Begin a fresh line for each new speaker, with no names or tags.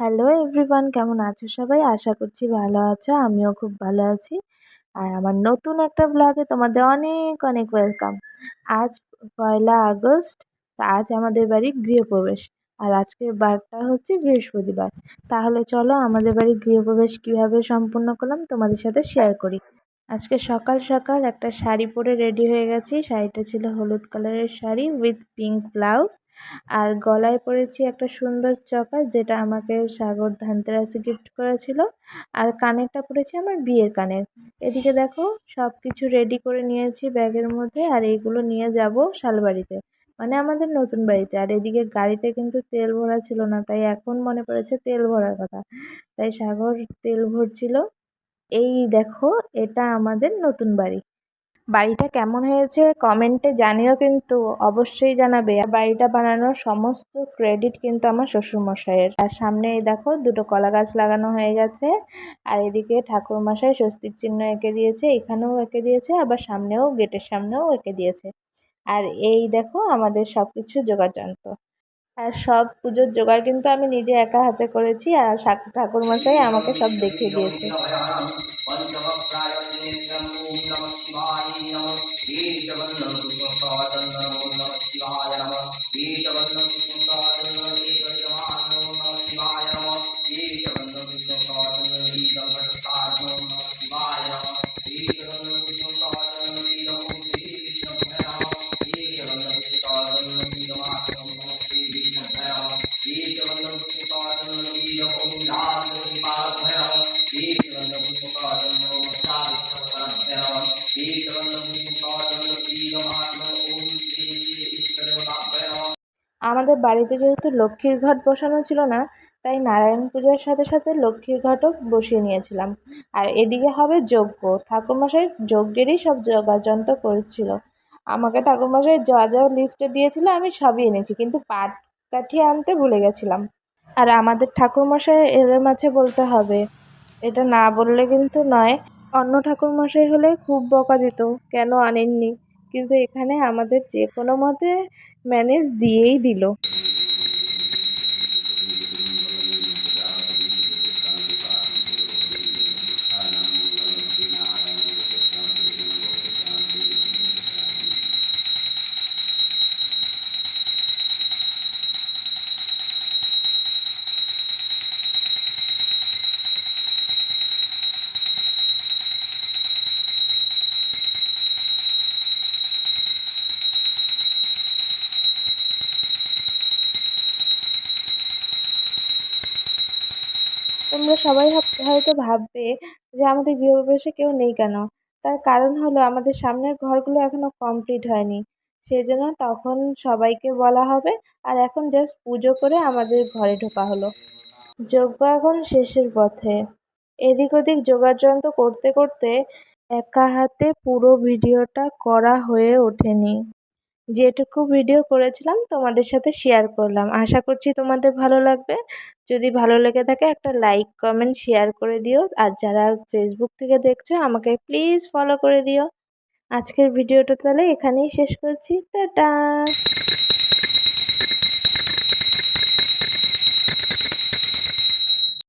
Hello everyone, কেমন আছো সবাই? আশা করছি ভালো আছো। আমিও খুব ভালো আছি। আর আমার নতুন একটা ব্লগে তোমাদের অনেক অনেক ওয়েলকাম। আজ 1লা আগস্ট। আজ আমাদের বাড়ির গৃহপ্রবেশ। আর আজকের বারটা হচ্ছে বৃহস্পতিবার। তাহলে চলো আমাদের বাড়ির গৃহপ্রবেশ কীভাবে সম্পূর্ণ করলাম তোমাদের সাথে শেয়ার করি। আজকে সকাল সকাল একটা শাড়ি পরে রেডি হয়ে গেছি। শাড়িটা ছিল হলুদ কালারের শাড়ি উইথ পিঙ্ক ব্লাউজ। আর গলায় পরেছি একটা সুন্দর চকার, যেটা আমাকে সাগর ধানতেরাসে গিফট করেছিল। আর কানেরটা পরেছি আমার বিয়ের কানের। এদিকে দেখো সব কিছু রেডি করে নিয়েছি ব্যাগের মধ্যে, আর এইগুলো নিয়ে যাব শালবাড়িতে, মানে আমাদের নতুন বাড়িতে। আর এদিকে গাড়িতে কিন্তু তেল ভরা ছিল না, তাই এখন মনে পড়েছে তেল ভরার কথা। তাই সাগর তেল ভরছিল। এই দেখো, এটা আমাদের নতুন বাড়ি। বাড়িটা কেমন হয়েছে কমেন্টে জানিও, কিন্তু অবশ্যই জানাবে। আর বাড়িটা বানানোর সমস্ত ক্রেডিট কিন্তু আমার শ্বশুরমশাইয়ের। আর সামনে এই দেখো দুটো কলা গাছ লাগানো হয়ে গেছে। আর এদিকে ঠাকুরমশাই স্বস্তিক চিহ্ন এঁকে দিয়েছে, এখানেও এঁকে দিয়েছে, আবার সামনেও গেটের সামনেও এঁকে দিয়েছে। আর এই দেখো আমাদের সব কিছু যোগাযন্ত্র। আর সব পুজোর জোগাড় কিন্তু আমি নিজে একা হাতে করেছি, আর ঠাকুরমশাই আমাকে সব দেখিয়ে দিয়েছে। আমাদের বাড়িতে যেহেতু লক্ষ্মীর ঘট বসানো ছিল না, তাই নারায়ণ পূজার সাথে সাথে লক্ষ্মীর ঘটও বসিয়ে নিয়েছিলাম। আর এদিকে হবে যজ্ঞ। ঠাকুরমশাই যজ্ঞেরই সব যোগাযন্ত্র করেছিল। আমাকে ঠাকুরমশাই যা যা লিস্টে দিয়েছিল আমি সবই এনেছি, কিন্তু পাট কাঠি আনতে ভুলে গেছিলাম। আর আমাদের ঠাকুরমশাই এর মাঝে বলতে হবে, এটা না বললে কিন্তু নয়। অন্য ঠাকুরমশাই হলে খুব বকা দিত, কেন আনেননি, কিন্তু এখানে আমাদের যে কোনো মতে ম্যানেজ দিয়েই দিল। তোমরা সবাই হয়তো ভাববে যে আমাদের গৃহপ্রবেশে কেউ নেই কেন। তার কারণ হলো আমাদের সামনের ঘরগুলো এখনো কমপ্লিট হয়নি, সেজন্য তখন সবাইকে বলা হবে। আর এখন জাস্ট পুজো করে আমাদের ঘরে ঢোকা হলো। যজ্ঞ এখন শেষের পথে। এদিক ওদিক যোগাযন্ত্র করতে করতে একা হাতে পুরো ভিডিওটা করা হয়ে ওঠেনি। যেটুকু ভিডিও করেছিলাম তোমাদের সাথে শেয়ার করলাম। আশা করছি তোমাদের ভালো লাগবে। যদি ভালো লেগে থাকে একটা লাইক কমেন্ট শেয়ার করে দিও। আর যারা ফেসবুক থেকে দেখছো আমাকে প্লিজ ফলো করে দিও। আজকের ভিডিওটা তাহলে এখানেই শেষ করছি। টাটা।